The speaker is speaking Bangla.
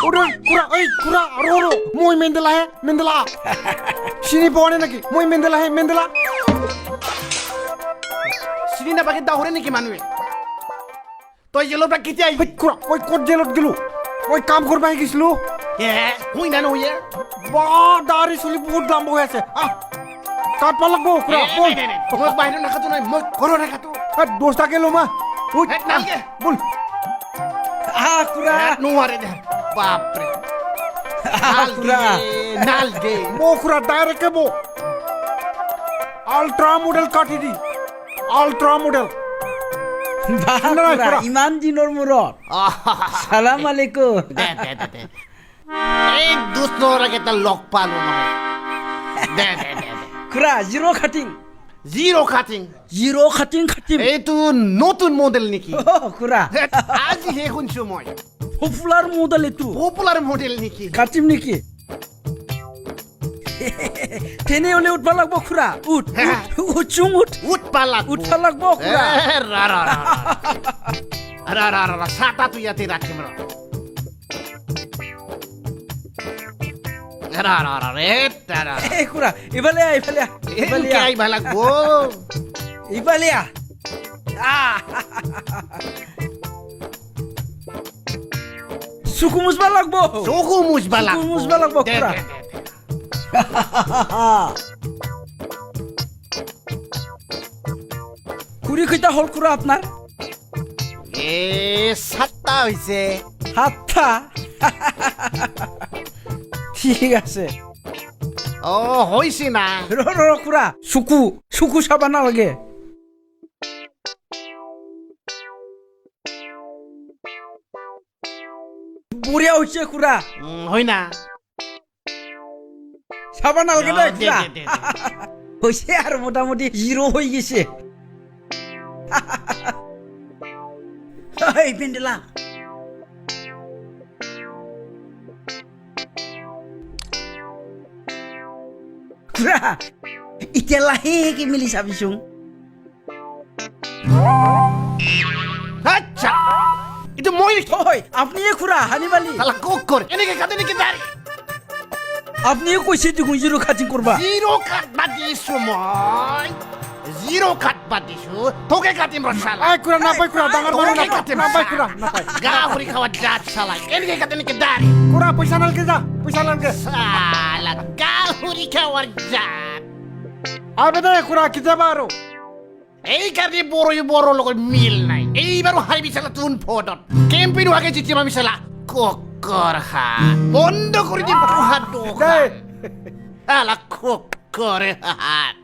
Udah, kura, aro. Moi Mendela. Sini pohonnya lagi. Moi Mendela. Sini na pakai dahure nih gimana? Toh jelot nak kita aja. Kura, oi kot jelot gelu. Oi কাম করবে গেছিল Hui na no ya. বা দাড়ি চুলি বহুত লম্বা হয়ে আছে কাটপা লাগবো কুরা বল Mau bayar nak tu nai, mau koro nak tu. দোস্তা গেল মা উই Nalge. বল কুরা Nuare dah. Bapre. কুরা Nalge. মো কুরা ডাইরেক্ট কেবো আলট্রা মডেল কাটি দি আলট্রা মডেল কুরা ইমান দিনৰ মূৰত সালাম আলাইকুম দে এই দুসরা কে তা লক পালো না দে কুরা জিরো কাটিং খাটিম এই তো নতুন মডেল নাকি কুরা আজি হে কোন সময় পপুলার মডেল এটু পপুলার মডেল নাকি কাটিম নেকি তেনে হলে উঠবা লাগবো খুৰা উঠ পালা উঠবা লাগবো খুৰা রা সাটা তুই ইয়াতে রাখিম রে তারা এই খুৰা ইফালে কাই ভালা গো ইফালে চকু মুছবা লাগবো চকু মুছবা লাগবো খুৰা কুড়ি কইটা হল খুৰা আপনার এ সাতটা হইছে হাতটা ঠিক আছে ও হইছে না র খুৰা চকু চাবা নালাগে বঢ়িয়া হৈছে খুৰা হই না চাবা নালাগে দেই খুৰা দে। হৈছে আৰু মোটামুটি 0 হৈ গৈছে এই পেন্ডেলা খুৰা এতিয়া লাহেকে মিলি চাবিচোন আচ্ছা এটা মই হয় আপনিয়ে খুৰা হানিবালি শালা কোক করে এনেকে কাটে নাকি দাঁড়ি আপনিয়ে কৈছে দেখোন 0 খাটিং করবা জিরো কাটবা দিছো মই জিরো কাটবা দিছো তোকে কাটিম রসালা আই কুরা না পাই কুরা ডাঙর বড় না কাটিম না পাই কুরা না পাই গাহরি খাওয়া জাত শালা এনেকে কাটে নাকি দাঁড়ি কুরা পয়সা নালকে যা পয়সা নালকে শালা গাহরি খাওয়ার জাত আবে দে কুরা কি যাবা আরো এই কারণে বড় লোকের মিল নাই এইবারও হারিবি শালা তুন ফটত ক্যাম্পেইন আগে জিতিম আমি শালা কোকর হাত বন্ধ করে দিম হাত দে শালা কোকর হাত